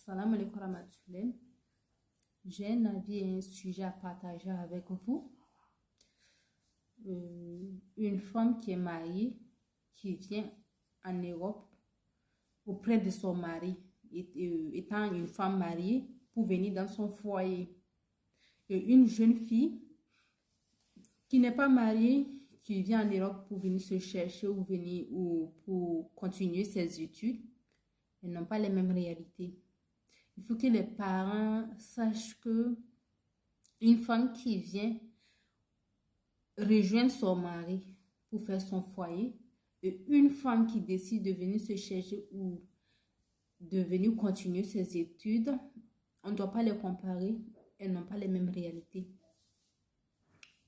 Salam alaikum warahmatullahi. J'ai un avis et un sujet à partager avec vous. Une femme qui est mariée, qui vient en Europe auprès de son mari, étant une femme mariée, pour venir dans son foyer. Et une jeune fille qui n'est pas mariée, qui vient en Europe pour venir se chercher ou pour continuer ses études, elles n'ont pas les mêmes réalités. Il faut que les parents sachent que une femme qui vient rejoindre son mari pour faire son foyer et une femme qui décide de venir se chercher ou de venir continuer ses études, on ne doit pas les comparer, elles n'ont pas les mêmes réalités.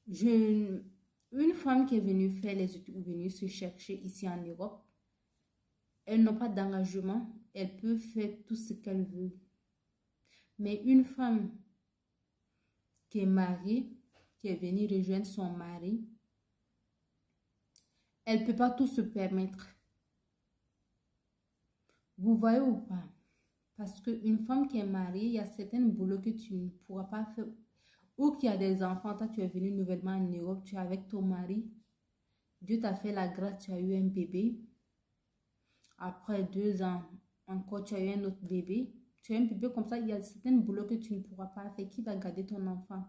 Une femme qui est venue faire les études ou venue se chercher ici en Europe, elle n'a pas d'engagement, elle peut faire tout ce qu'elle veut. Mais une femme qui est mariée, qui est venue rejoindre son mari, elle ne peut pas tout se permettre. Vous voyez ou pas? Parce qu'une femme qui est mariée, il y a certains boulots que tu ne pourras pas faire. Ou qu'il y a des enfants, toi tu es venu nouvellement en Europe, tu es avec ton mari. Dieu t'a fait la grâce, tu as eu un bébé. Après 2 ans, encore tu as eu un autre bébé. Tu as un bébé comme ça, il y a certains boulots que tu ne pourras pas faire. Qui va garder ton enfant?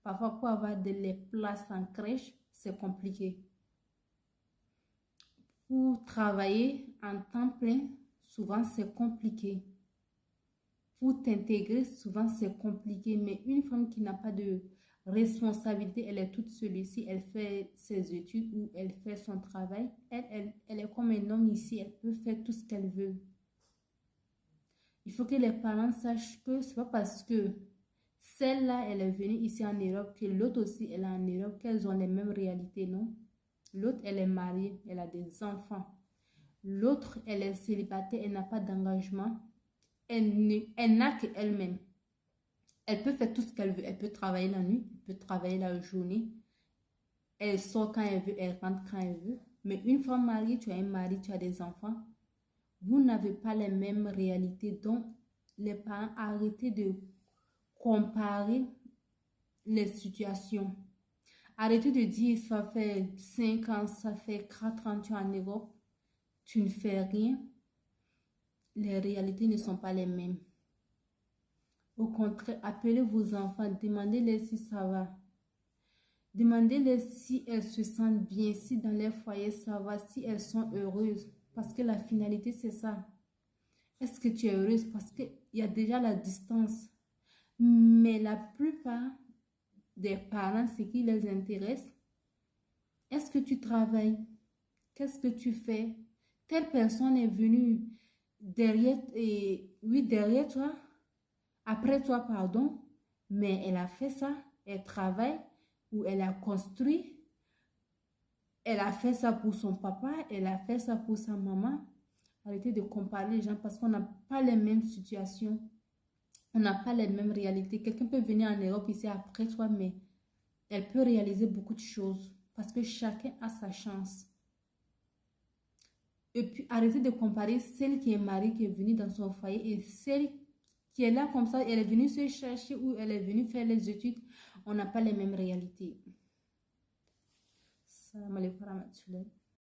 Parfois, pour avoir les places en crèche, c'est compliqué. Pour travailler en temps plein, souvent c'est compliqué. Pour t'intégrer, souvent c'est compliqué. Mais une femme qui n'a pas de responsabilité, elle est toute seule ici, elle fait ses études ou elle fait son travail. Elle est comme un homme ici, elle peut faire tout ce qu'elle veut. Il faut que les parents sachent que ce n'est pas parce que celle-là, elle est venue ici en Europe, que l'autre aussi, elle est en Europe, qu'elles ont les mêmes réalités, non? L'autre, elle est mariée, elle a des enfants. L'autre, elle est célibataire, elle n'a pas d'engagement. Elle n'a qu'elle-même. Elle peut faire tout ce qu'elle veut. Elle peut travailler la nuit, elle peut travailler la journée. Elle sort quand elle veut, elle rentre quand elle veut. Mais une femme mariée, tu as un mari, tu as des enfants. Vous n'avez pas les mêmes réalités. Donc, les parents, arrêtez de comparer les situations. Arrêtez de dire, ça fait 5 ans, ça fait 4 ans, tu es en Europe, tu ne fais rien. Les réalités ne sont pas les mêmes. Au contraire, appelez vos enfants, demandez-les si ça va. Demandez-les si elles se sentent bien, si dans leur foyer ça va, si elles sont heureuses. Parce que la finalité, c'est ça. Est-ce que tu es heureuse? Parce qu'il y a déjà la distance. Mais la plupart des parents, ce qui les intéresse, est-ce que tu travailles? Qu'est-ce que tu fais? Telle personne est venue derrière toi, après toi, pardon, mais elle a fait ça, elle travaille ou elle a construit. Elle a fait ça pour son papa, elle a fait ça pour sa maman. Arrêtez de comparer les gens parce qu'on n'a pas les mêmes situations. On n'a pas les mêmes réalités. Quelqu'un peut venir en Europe ici après toi, mais elle peut réaliser beaucoup de choses parce que chacun a sa chance. Et puis, arrêtez de comparer celle qui est mariée, qui est venue dans son foyer et celle qui est là comme ça, elle est venue se chercher ou elle est venue faire les études. On n'a pas les mêmes réalités. Salam alaikum warahmatullahi.